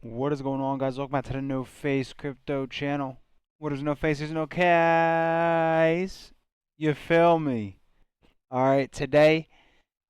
What is going on, guys? Welcome back to the No Face Crypto channel. What is no face? There's no case. You feel me? All right. Today,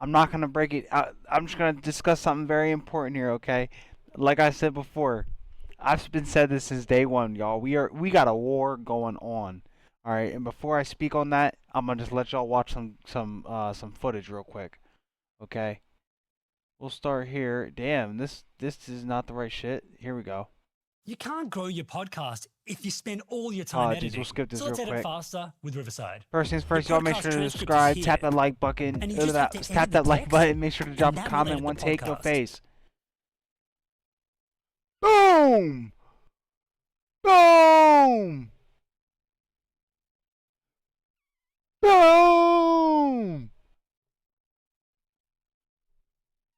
I'm not gonna break it. I'm just gonna discuss something very important here. Okay. Like I said before, I've been said this since day one, y'all. We got a war going on. All right. And before I speak on that, I'm gonna just let y'all watch some footage real quick. Okay. We'll start here. Damn, this is not the right shit. Here we go. You can't grow your podcast if you spend all your time Apologies, editing. we'll skip this So real let's edit quick. faster with Riverside. First things Your first, y'all make podcast sure to transcript is subscribe, here, tap that like button, and you just have to tap edit the that like text, button, make sure to and drop a that will comment, edit the one take, no podcast. face. Boom! Boom! Boom!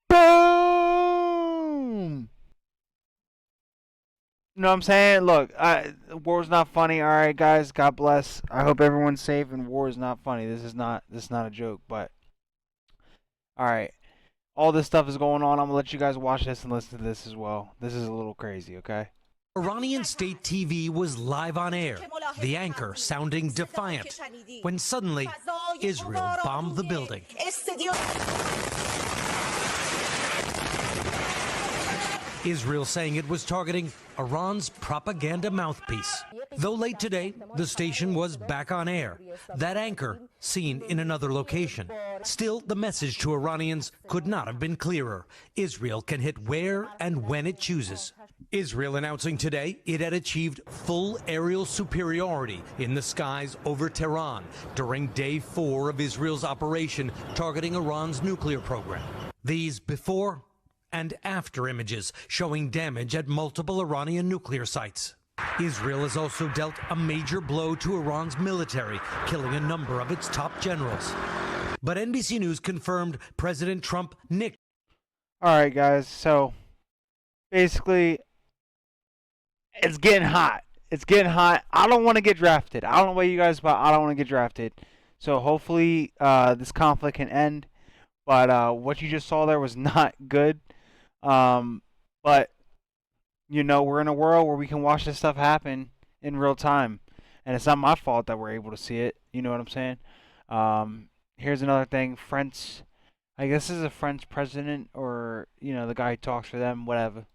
Boom! You know what I'm saying? Look, war's not funny. All right, guys. God bless. I hope everyone's safe. And war is not funny. This is not a joke. But all right, all this stuff is going on. I'm gonna let you guys watch this and listen to this as well. This is a little crazy. Okay. Iranian state TV was live on air, the anchor sounding defiant, when suddenly Israel bombed the building. Israel saying it was targeting Iran's propaganda mouthpiece. Though late today, the station was back on air, that anchor seen in another location. Still, the message to Iranians could not have been clearer. Israel can hit where and when it chooses. Israel announcing today it had achieved full aerial superiority in the skies over Tehran during day 4 of Israel's operation targeting Iran's nuclear program. These before and after images showing damage at multiple Iranian nuclear sites. Israel has also dealt a major blow to Iran's military, killing a number of its top generals. But NBC News confirmed President Trump nicked. All right, guys. So basically, it's getting hot. It's getting hot. I don't want to get drafted. I don't know about you guys, but I don't want to get drafted. So hopefully, this conflict can end. But what you just saw there was not good. But we're in a world where we can watch this stuff happen in real time, and it's not my fault that we're able to see it. You know what I'm saying? Here's another thing. French, I guess this is a French president, or the guy who talks for them, whatever.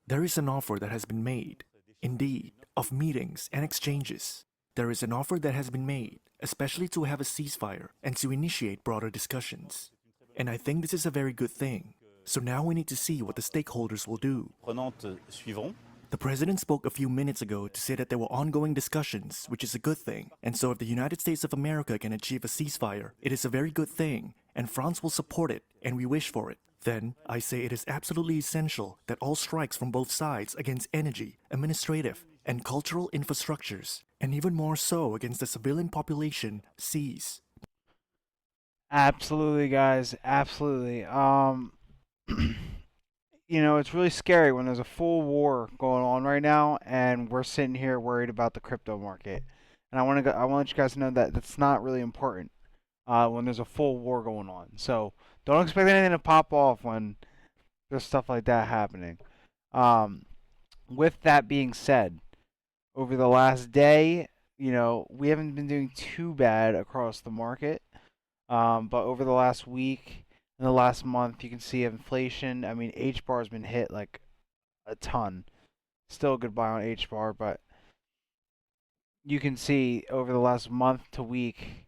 There is an offer that has been made, indeed, of meetings and exchanges. There is an offer that has been made, especially to have a ceasefire and to initiate broader discussions. And I think this is a very good thing. So now we need to see what the stakeholders will do. The president spoke a few minutes ago to say that there were ongoing discussions, which is a good thing. And so if the United States of America can achieve a ceasefire, it is a very good thing, and France will support it, and we wish for it. Then, I say it is absolutely essential that all strikes from both sides against energy, administrative, and cultural infrastructures, and even more so against the civilian population, cease. Absolutely, guys. Absolutely. It's really scary when there's a full war going on right now, and we're sitting here worried about the crypto market. And I want you guys to know that that's not really important when there's a full war going on. So don't expect anything to pop off when there's stuff like that happening. Um, with that being said, over the last day, we haven't been doing too bad across the market. But over the last week, in the last month, you can see inflation. I mean, H bar has been hit like a ton. Still a good buy on H bar, but you can see over the last month to week,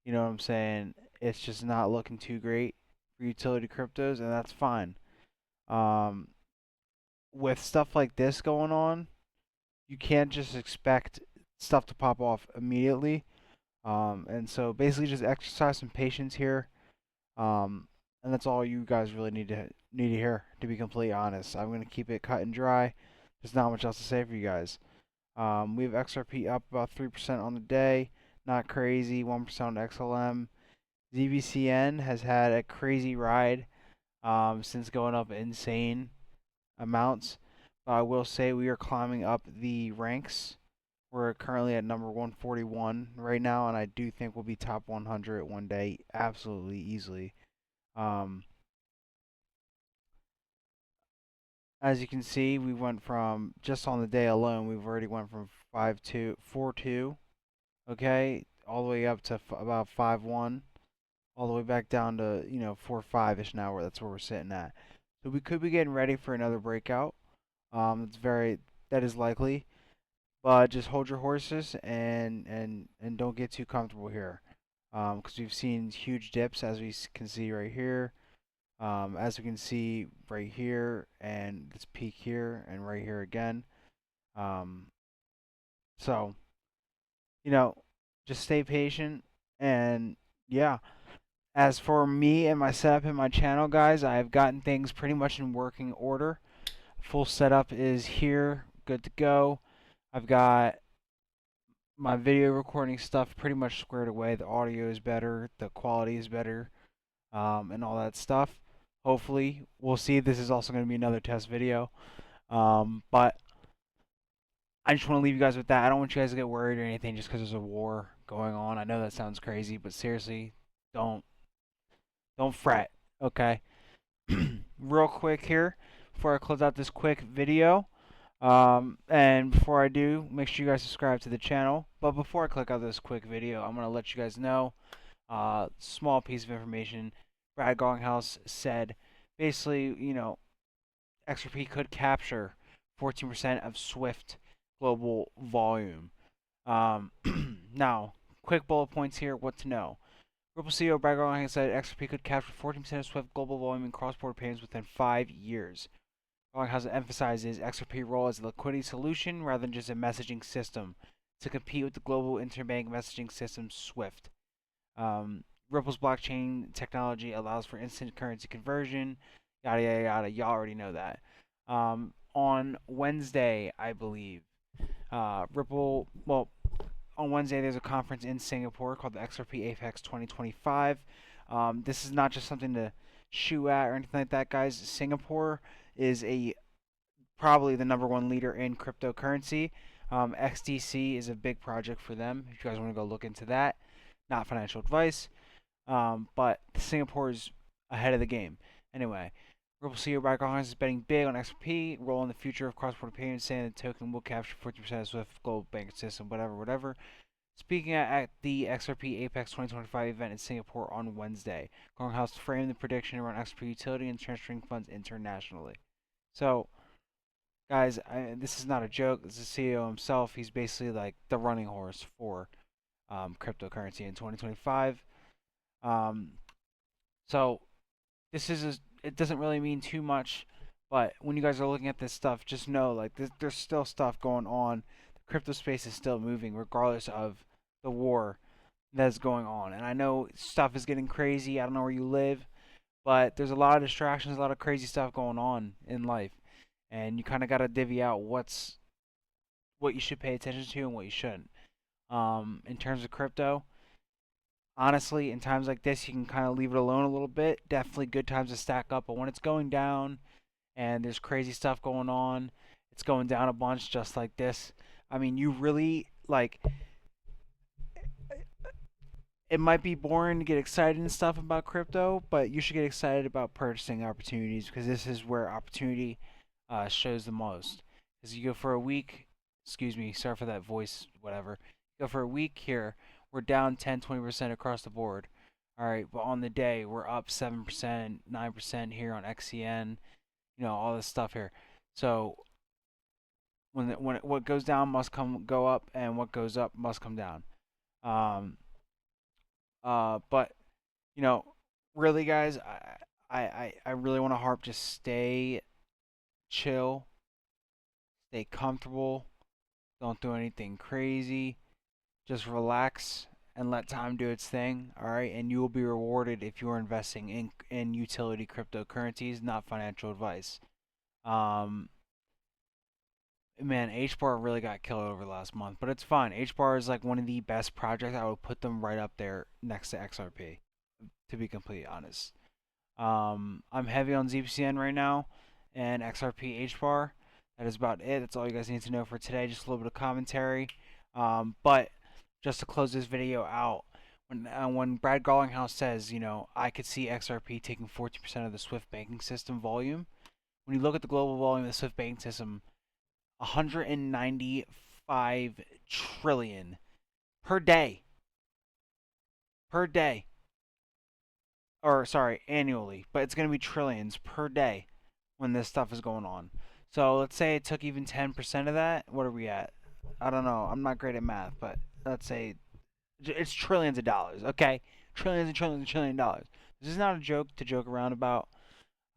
you know what I'm saying? It's just not looking too great for utility cryptos, and that's fine. Um, with stuff like this going on, you can't just expect stuff to pop off immediately. And so basically, just exercise some patience here. Um, and that's all you guys really need to hear. To be completely honest, I'm gonna keep it cut and dry. There's not much else to say for you guys. We have XRP up about 3% on the day. Not crazy. 1% on XLM. ZVCN has had a crazy ride since going up insane amounts. But I will say we are climbing up the ranks. We're currently at number 141 right now, and I do think we'll be top 100 one day, absolutely easily. Um, as you can see, we went from, just on the day alone, we've already went from 4.2, okay, all the way up to about 5.1, all the way back down to 4.5 ish now. Where that's where we're sitting at. So we could be getting ready for another breakout. It's very that is likely, but just hold your horses and don't get too comfortable here, because we've seen huge dips as we can see right here. As we can see right here, and this peak here, and right here again. Um, so, you know, just stay patient. And yeah, as for me and my setup in my channel, guys, I've gotten things pretty much in working order. Full setup is here, good to go. I've got my video recording stuff pretty much squared away. The audio is better, the quality is better, and all that stuff. Hopefully, we'll see. This is also going to be another test video. But I just want to leave you guys with that. I don't want you guys to get worried or anything just because there's a war going on. I know that sounds crazy, but seriously, don't fret. Okay. Real quick here before I close out this quick video. And before I do, make sure you guys subscribe to the channel. But before I click out this quick video, I'm gonna let you guys know. Small piece of information. Brad Gonghouse said, basically, XRP could capture 14% of Swift global volume. Now, quick bullet points here. What to know. Ripple CEO Brad Garlinghouse said XRP could capture 14% of Swift global volume in cross-border payments within 5 years. Garlinghouse emphasizes XRP role as a liquidity solution rather than just a messaging system to compete with the global interbank messaging system SWIFT. Ripple's blockchain technology allows for instant currency conversion, yada yada yada. Y'all already know that. On Wednesday, I believe, Ripple. Well, on Wednesday there's a conference in Singapore called the XRP Apex 2025. This is not just something to shoot at or anything like that, guys. Singapore is probably the #1 leader in cryptocurrency. XDC is a big project for them. If you guys want to go look into that, not financial advice, but Singapore is ahead of the game. Anyway, Ripple CEO Brad Garlinghouse is betting big on XRP, role in the future of cross-border payments, saying the token will capture 40% of Swift global banking system, whatever. Speaking at the XRP Apex 2025 event in Singapore on Wednesday, Garlinghouse framed the prediction around XRP utility and transferring funds internationally. So, guys, this is not a joke. This is the CEO himself. He's basically like the running horse for cryptocurrency in 2025. So it doesn't really mean too much, but when you guys are looking at this stuff, just know like there's still stuff going on. The crypto space is still moving regardless of the war that's going on. And I know stuff is getting crazy. I don't know where you live, but there's a lot of distractions, a lot of crazy stuff going on in life, and you kind of got to divvy out what you should pay attention to and what you shouldn't. In terms of crypto, honestly, in times like this, you can kind of leave it alone a little bit. Definitely good times to stack up, but when it's going down and there's crazy stuff going on, it's going down a bunch just like this. I mean, you really like it might be boring to get excited and stuff about crypto, but you should get excited about purchasing opportunities because this is where opportunity shows the most. Because you go for a week, excuse me, sorry for that voice, whatever. You go for a week here, we're down 10-20% across the board. All right, but on the day, we're up 7%, 9% here on XCN, all this stuff here. So what goes down must go up, and what goes up must come down. Um, but you know, really, guys, I really want to harp. Just stay chill, stay comfortable. Don't do anything crazy. Just relax and let time do its thing. All right, and you will be rewarded if you are investing in utility cryptocurrencies, not financial advice. Um, Man, HBAR really got killed over last month, but it's fine. HBAR is like one of the best projects. I would put them right up there next to XRP, to be completely honest. I'm heavy on ZPCN right now and XRP HBAR. That is about it. That's all you guys need to know for today. Just a little bit of commentary. But just to close this video out, when Brad Garlinghouse says, I could see XRP taking 40% of the Swift banking system volume, when you look at the global volume of the Swift banking system, 195 trillion per day. Per day. Or, sorry, annually. But it's going to be trillions per day when this stuff is going on. So let's say it took even 10% of that. What are we at? I don't know. I'm not great at math, but let's say it's trillions of dollars. Okay, trillions and trillions and trillion dollars. This is not a joke to joke around about.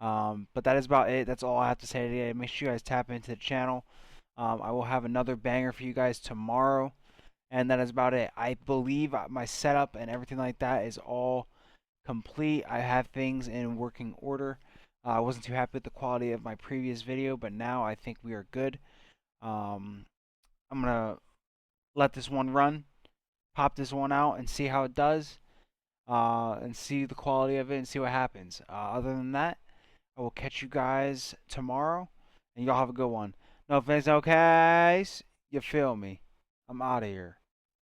But that is about it. That's all I have to say today. Make sure you guys tap into the channel. I will have another banger for you guys tomorrow, and that is about it. I believe my setup and everything like that is all complete. I have things in working order. I wasn't too happy with the quality of my previous video, but now I think we are good. I'm gonna let this one run, pop this one out, and see how it does, and see the quality of it, and see what happens. Other than that, I will catch you guys tomorrow, and y'all have a good one. No offense, no case. You feel me? I'm out of here.